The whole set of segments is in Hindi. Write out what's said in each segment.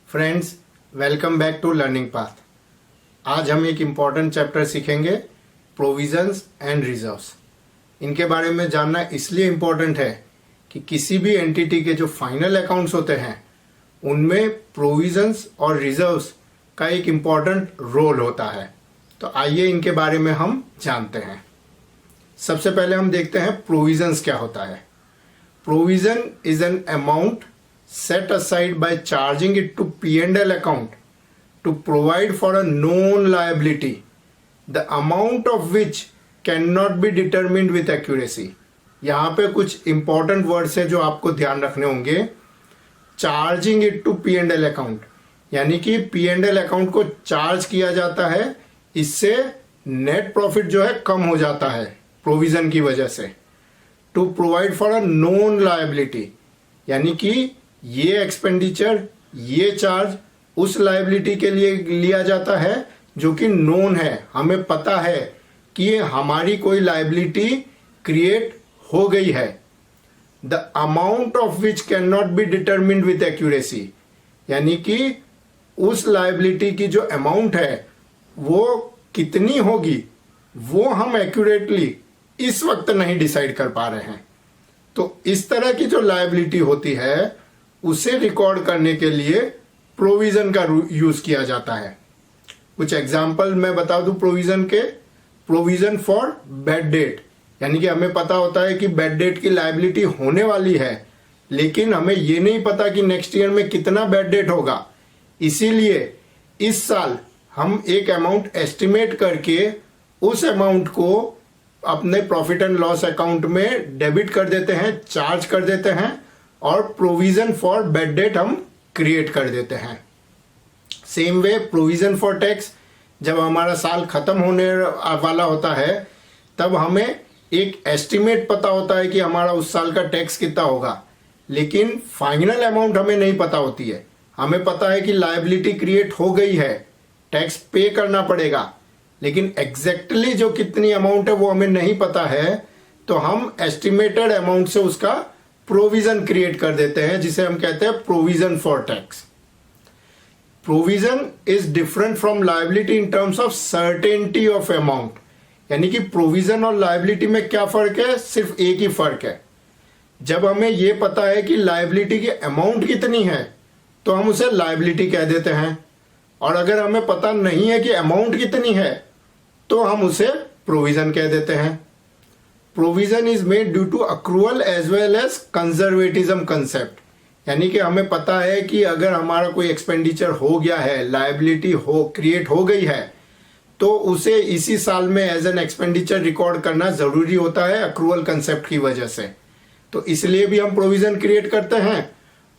Friends, welcome back to learning path. आज हम एक इम्पॉर्टेंट चैप्टर सीखेंगे, प्रोविजंस एंड रिजर्व्स। इनके बारे में जानना इसलिए इम्पॉर्टेंट है कि किसी भी एंटिटी के जो फाइनल अकाउंट्स होते हैं उनमें प्रोविजंस और रिजर्व्स का एक इम्पॉर्टेंट रोल होता है। तो आइए इनके बारे में हम जानते हैं। सबसे पहले हम देखते हैं प्रोविजंस क्या होता है। Provision is an amount set aside by charging it to P&L account to provide for a known liability, the amount of which cannot be determined with accuracy। यहाँ पे कुछ important words है जो आपको ध्यान रखने होंगे। Charging it to P&L account, यानी कि P&L अकाउंट को चार्ज किया जाता है, इससे नेट प्रॉफिट जो है कम हो जाता है प्रोविजन की वजह से। To provide for a known liability, यानी कि ये एक्सपेंडिचर, ये चार्ज उस लायबिलिटी के लिए लिया जाता है जो कि नोन है, हमें पता है कि हमारी कोई लायबिलिटी क्रिएट हो गई है। The amount of which can not B determined with accuracy, यानी कि उस लायबिलिटी की जो अमाउंट है वो कितनी होगी वो हम एक्यूरेटली इस वक्त नहीं डिसाइड कर पा रहे हैं। तो इस तरह की जो लायबिलिटी होती है उसे रिकॉर्ड करने के लिए प्रोविजन का यूज किया जाता है। कुछ एग्जाम्पल मैं बता दूं प्रोविजन के। प्रोविजन फॉर बैड डेट, यानी कि हमें पता होता है कि बैड डेट की लायबिलिटी होने वाली है, लेकिन हमें ये नहीं पता कि नेक्स्ट ईयर में कितना बैड डेट होगा। इसीलिए इस साल हम एक अमाउंट एस्टिमेट करके उस अमाउंट को अपने प्रॉफिट एंड लॉस अकाउंट में डेबिट कर देते हैं, चार्ज कर देते हैं, और प्रोविजन फॉर बैड डेट हम क्रिएट कर देते हैं। Same way provision for tax, जब हमारा साल खत्म होने वाला होता है तब हमें एक एस्टिमेट पता होता है कि हमारा उस साल का टैक्स कितना होगा, लेकिन फाइनल अमाउंट हमें नहीं पता होती है। हमें पता है कि लायबिलिटी क्रिएट हो गई है, टैक्स पे करना पड़ेगा, लेकिन एग्जैक्टली जो कितनी अमाउंट है वो हमें नहीं पता है। तो हम एस्टिमेटेड अमाउंट से उसका प्रोविजन क्रिएट कर देते हैं, जिसे हम कहते हैं provision for tax. Provision is different from liability in terms of certainty of amount, यानी कि प्रोविजन और लायबिलिटी में क्या फर्क है? सिर्फ एक ही फर्क है। जब हमें यह पता है कि लायबिलिटी की अमाउंट कितनी है तो हम उसे लायबिलिटी कह देते हैं, और अगर हमें पता नहीं है कि अमाउंट कितनी है तो हम उसे प्रोविजन कह देते हैं। Provision is made due to accrual as well as conservatism concept, यानी कि हमें पता है कि अगर हमारा कोई एक्सपेंडिचर हो गया है, लायबिलिटी क्रिएट हो गई है, तो उसे इसी साल में एज एन एक्सपेंडिचर रिकॉर्ड करना जरूरी होता है अक्रूवल कंसेप्ट की वजह से। तो इसलिए भी हम प्रोविजन क्रिएट करते हैं,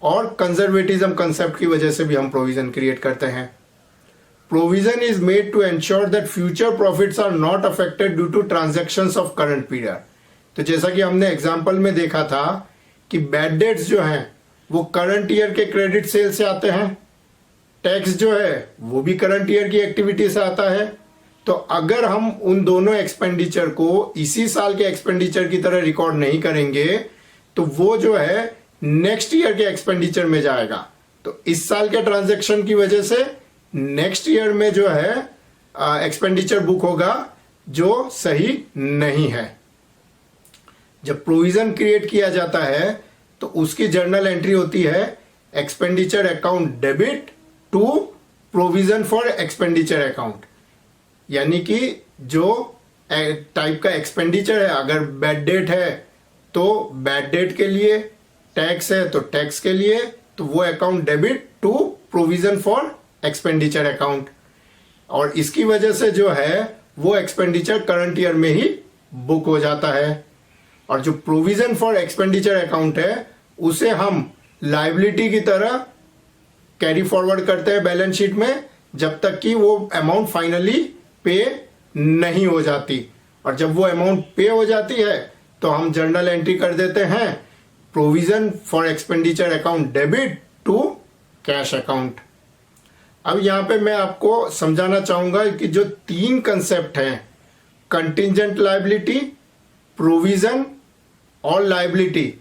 और कंजर्वेटिज्म कंसेप्ट की वजह से भी हम प्रोविजन क्रिएट करते हैं। Provision is made to ensure that future profits are not affected due to transactions of current period। तो जैसा कि हमने एग्जाम्पल में देखा था कि बैड डेट्स जो हैं वो करंट ईयर के क्रेडिट सेल से आते हैं, टैक्स जो है वो भी करंट ईयर की एक्टिविटी से आता है। तो अगर हम उन दोनों एक्सपेंडिचर को इसी साल के एक्सपेंडिचर की तरह रिकॉर्ड नहीं करेंगे तो वो जो है नेक्स्ट ईयर के एक्सपेंडिचर में जाएगा। तो इस साल के ट्रांजेक्शन की वजह से नेक्स्ट ईयर में जो है एक्सपेंडिचर बुक होगा जो सही नहीं है। जब प्रोविजन क्रिएट किया जाता है तो उसकी जर्नल एंट्री होती है expenditure account debit to provision for expenditure account, यानी कि जो टाइप का एक्सपेंडिचर है, अगर बैड डेट है तो बैड डेट के लिए, टैक्स है तो टैक्स के लिए, तो वो account debit to provision for expenditure account, और इसकी वजह से जो है वो एक्सपेंडिचर करंट ईयर में ही बुक हो जाता है। और जो प्रोविजन फॉर एक्सपेंडिचर अकाउंट है उसे हम लायबिलिटी की तरह कैरी फॉरवर्ड करते हैं बैलेंस शीट में, जब तक कि वो अमाउंट फाइनली पे नहीं हो जाती। और जब वो अमाउंट पे हो जाती है तो हम जर्नल एंट्री कर देते हैं provision for expenditure account debit to cash account. अब यहां पे मैं आपको समझाना चाहूंगा कि जो तीन कंसेप्ट हैं, कंटिंजेंट लायबिलिटी, प्रोविजन और लायबिलिटी,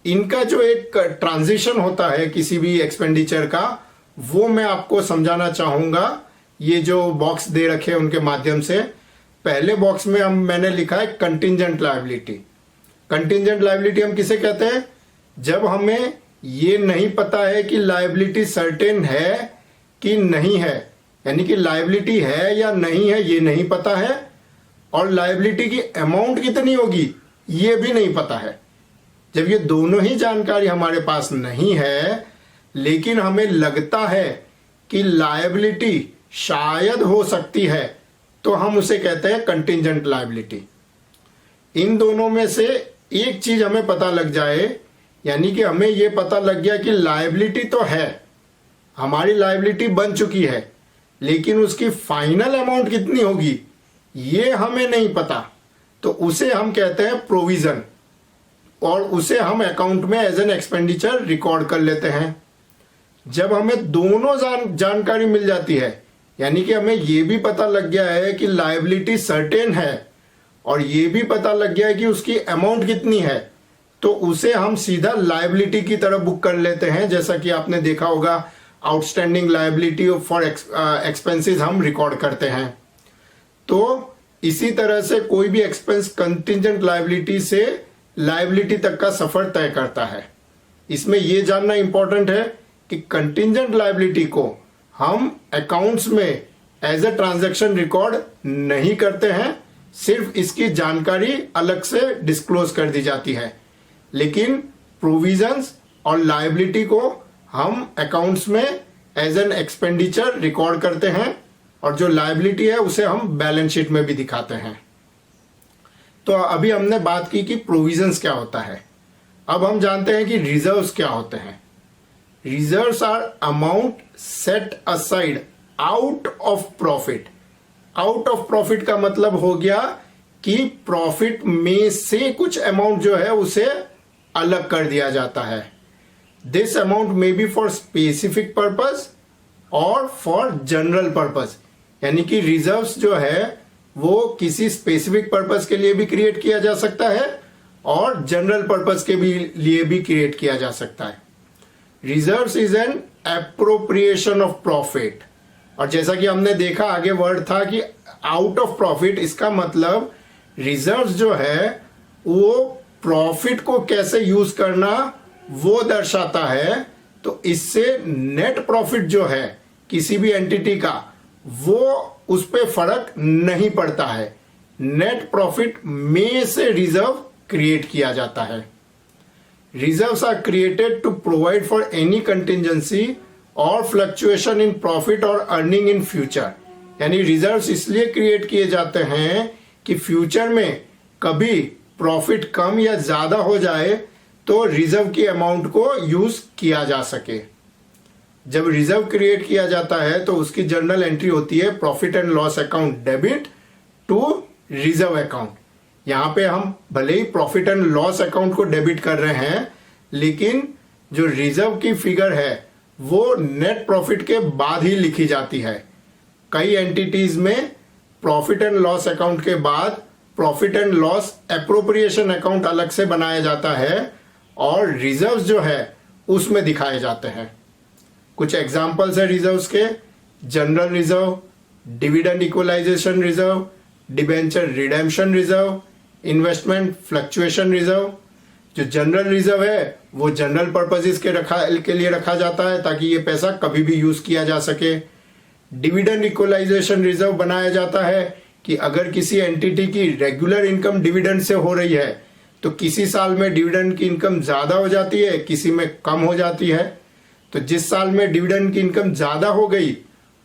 इनका जो एक ट्रांजिशन होता है किसी भी एक्सपेंडिचर का, वो मैं आपको समझाना चाहूंगा ये जो बॉक्स दे रखे हैं उनके माध्यम से। पहले बॉक्स में मैंने लिखा है कंटिंजेंट लायबिलिटी। कंटिंजेंट लायबिलिटी हम किसे कहते हैं? जब हमें ये नहीं पता है कि लायबिलिटी सर्टेन है कि नहीं है, यानी कि लायबिलिटी है या नहीं है ये नहीं पता है, और लायबिलिटी की अमाउंट कितनी होगी ये भी नहीं पता है। जब ये दोनों ही जानकारी हमारे पास नहीं है लेकिन हमें लगता है कि लायबिलिटी शायद हो सकती है, तो हम उसे कहते हैं कंटिंजेंट लायबिलिटी। इन दोनों में से एक चीज हमें पता लग जाए, यानी कि हमें यह पता लग गया कि लायबिलिटी तो है, हमारी लायबिलिटी बन चुकी है, लेकिन उसकी फाइनल अमाउंट कितनी होगी ये हमें नहीं पता, तो उसे हम कहते हैं प्रोविजन, और उसे हम अकाउंट में एज एन एक्सपेंडिचर रिकॉर्ड कर लेते हैं। जब हमें दोनों जानकारी मिल जाती है, यानी कि हमें यह भी पता लग गया है कि लायबिलिटी सर्टेन है और ये भी पता लग गया है कि उसकी अमाउंट कितनी है, तो उसे हम सीधा लायबिलिटी की तरफ बुक कर लेते हैं। जैसा कि आपने देखा होगा आउटस्टैंडिंग लायबिलिटी फॉर एक्सपेंसेस हम रिकॉर्ड करते हैं। तो इसी तरह से कोई भी एक्सपेंस कंटिंजेंट लायबिलिटी से लायबिलिटी तक का सफर तय करता है। इसमें यह जानना इंपॉर्टेंट है कि कंटिंजेंट लायबिलिटी को हम अकाउंट्स में एज अ ट्रांजैक्शन रिकॉर्ड नहीं करते हैं, सिर्फ इसकी जानकारी अलग से डिस्क्लोज कर दी जाती है। लेकिन प्रोविजंस और लायबिलिटी को हम अकाउंट्स में एज एन एक्सपेंडिचर रिकॉर्ड करते हैं, और जो लायबिलिटी है उसे हम बैलेंस शीट में भी दिखाते हैं। तो अभी हमने बात की कि प्रोविजंस क्या होता है। अब हम जानते हैं कि रिजर्व्स क्या होते हैं। Reserves are amount set aside out of profit. Out of profit का मतलब हो गया कि प्रॉफिट में से कुछ अमाउंट जो है उसे अलग कर दिया जाता है। This amount may be for specific purpose और फॉर जनरल पर्पस, यानी कि रिजर्व्स जो है वो किसी स्पेसिफिक पर्पस के लिए भी क्रिएट किया जा सकता है और जनरल पर्पस के भी लिए भी क्रिएट किया जा सकता है। Reserves is an appropriation of profit, और जैसा कि हमने देखा आगे वर्ड था कि आउट ऑफ प्रॉफिट, इसका मतलब रिजर्व्स जो है वो प्रॉफिट को कैसे यूज करना वो दर्शाता है। तो इससे नेट प्रॉफिट जो है किसी भी एंटिटी का वो उस पे फर्क नहीं पड़ता है। नेट प्रॉफिट में से रिजर्व क्रिएट किया जाता है। Reserves are created to provide for any contingency और फ्लक्चुएशन इन प्रॉफिट और अर्निंग इन फ्यूचर, यानी रिजर्व्स इसलिए क्रिएट किए जाते हैं कि फ्यूचर में कभी प्रॉफिट कम या ज्यादा हो जाए तो रिजर्व की अमाउंट को यूज किया जा सके। जब रिजर्व क्रिएट किया जाता है तो उसकी जर्नल एंट्री होती है profit and loss account debit to reserve account. यहां पे हम भले ही प्रॉफिट एंड लॉस अकाउंट को डेबिट कर रहे हैं, लेकिन जो रिजर्व की फिगर है वो नेट प्रॉफिट के बाद ही लिखी जाती है। कई एंटिटीज में प्रॉफिट एंड लॉस अकाउंट के बाद profit and loss appropriation account अलग से बनाया जाता है और रिजर्व्स जो है उसमें दिखाए जाते हैं। कुछ एग्जांपल्स है रिजर्व्स के: general reserve, dividend equalization reserve, debenture redemption reserve, investment fluctuation reserve. जो जनरल रिजर्व है वो जनरल पर्पसेस के लिए रखा जाता है ताकि ये पैसा कभी भी यूज किया जा सके। डिविडेंड इक्वलाइजेशन रिजर्व बनाया जाता है कि अगर किसी एंटिटी की रेगुलर इनकम डिविडेंड से हो रही है तो किसी साल में डिविडेंड की इनकम ज्यादा हो जाती है, किसी में कम हो जाती है। तो जिस साल में डिविडेंड की इनकम ज्यादा हो गई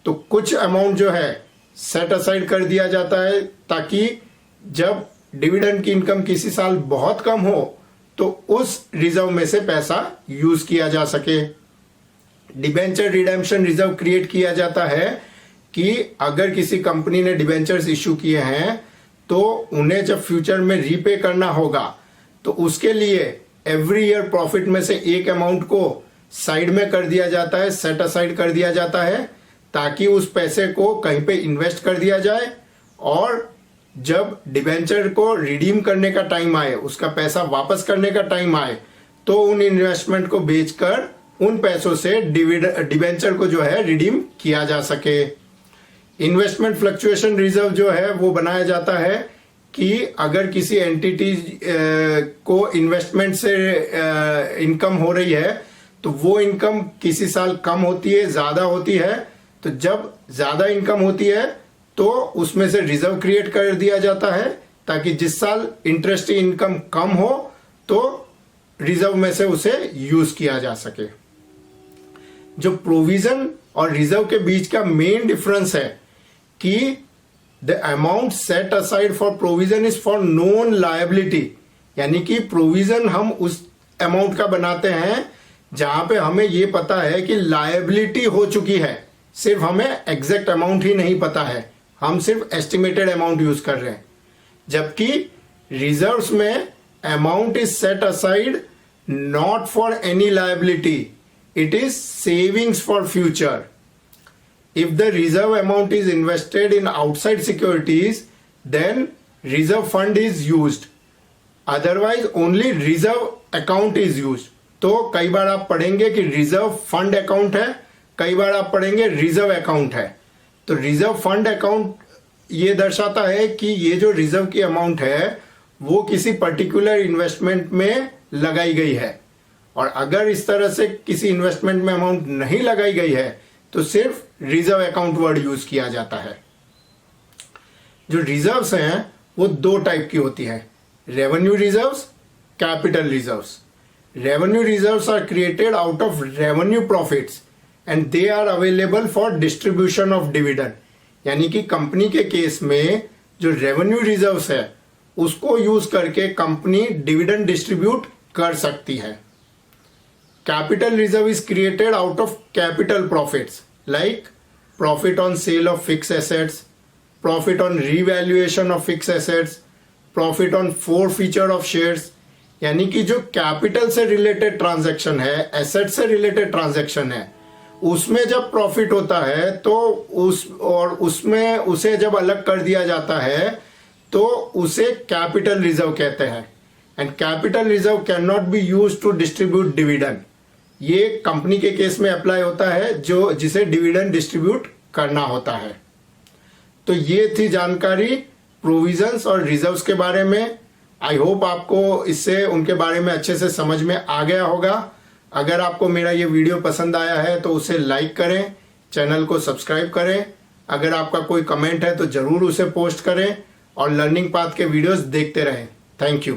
तो कुछ अमाउंट जो है सेट असाइड कर दिया जाता है ताकि जब डिविडेंड की इनकम किसी साल बहुत कम हो तो उस रिजर्व में से पैसा यूज किया जा सके। डिबेंचर रिडेम्पशन रिजर्व क्रिएट किया जाता है कि अगर किसी कंपनी ने डिबेंचर्स इश्यू किए हैं तो उन्हें जब फ्यूचर में रीपे करना होगा तो उसके लिए एवरी ईयर प्रॉफिट में से एक अमाउंट को साइड में कर दिया जाता है, सेट असाइड कर दिया जाता है ताकि उस पैसे को कहीं पे इन्वेस्ट कर दिया जाए और जब डिबेंचर को रिडीम करने का टाइम आए, उसका पैसा वापस करने का टाइम आए तो उन इन्वेस्टमेंट को बेचकर उन पैसों से डिबेंचर को जो है रिडीम किया जा सके। इन्वेस्टमेंट फ्लक्चुएशन रिजर्व जो है वो बनाया जाता है कि अगर किसी एंटिटी को इन्वेस्टमेंट से इनकम हो रही है तो वो इनकम किसी साल कम होती है, ज्यादा होती है, तो जब ज्यादा इनकम होती है तो उसमें से रिजर्व क्रिएट कर दिया जाता है ताकि जिस साल इंटरेस्ट इनकम कम हो तो रिजर्व में से उसे यूज किया जा सके। जो प्रोविजन और रिजर्व के बीच का मेन डिफरेंस है कि the amount set aside for provision is for known liability, यानी कि प्रोविजन हम उस अमाउंट का बनाते हैं जहां पे हमें यह पता है कि लायबिलिटी हो चुकी है, सिर्फ हमें एग्जैक्ट अमाउंट ही नहीं पता है, हम सिर्फ एस्टिमेटेड अमाउंट यूज कर रहे हैं। जबकि रिजर्व्स में amount is set aside not for any liability, it is savings for future. If the reserve amount is invested in outside securities, then reserve fund is used. Otherwise, only reserve account is used. तो कई बार आप पढ़ेंगे कि रिजर्व फंड अकाउंट है, कई बार आप पढ़ेंगे रिजर्व अकाउंट है। तो रिजर्व फंड अकाउंट ये दर्शाता है कि ये जो रिजर्व की अमाउंट है वो किसी पर्टिकुलर इन्वेस्टमेंट में लगाई गई है, और अगर इस तरह से किसी इन्वेस्टमेंट में अमाउंट नहीं लगाई गई है तो सिर्फ रिजर्व अकाउंट वर्ड यूज किया जाता है। जो रिजर्व्स हैं वो दो टाइप की होती है, revenue reserves, capital reserves. Revenue reserves are created out of revenue profits and they are available for distribution of dividend, यानी कि कंपनी के केस में जो रेवेन्यू रिजर्व्स है उसको यूज करके कंपनी डिविडेंड डिस्ट्रीब्यूट कर सकती है। Capital reserve is created out of capital profits like profit on sale of fixed assets, profit on revaluation of fixed assets, profit on forfeiture of shares। यानी कि जो कैपिटल से रिलेटेड ट्रांजैक्शन है, एसेट से रिलेटेड ट्रांजैक्शन है, उसमें जब प्रॉफिट होता है तो उसमें उसे जब अलग कर दिया जाता है तो उसे कैपिटल रिजर्व कहते हैं। And capital reserve can not be used to distribute dividend. ये कंपनी के केस में अप्लाई होता है जो जिसे डिविडेंड डिस्ट्रीब्यूट करना होता है। तो ये थी जानकारी प्रोविजंस और रिजर्व्स के बारे में। आई होप आपको इससे उनके बारे में अच्छे से समझ में आ गया होगा। अगर आपको मेरा ये वीडियो पसंद आया है तो उसे लाइक करें, चैनल को सब्सक्राइब करें। अगर आपका कोई कमेंट है तो जरूर उसे पोस्ट करें और लर्निंग पाथ के वीडियोस देखते रहें। Thank you.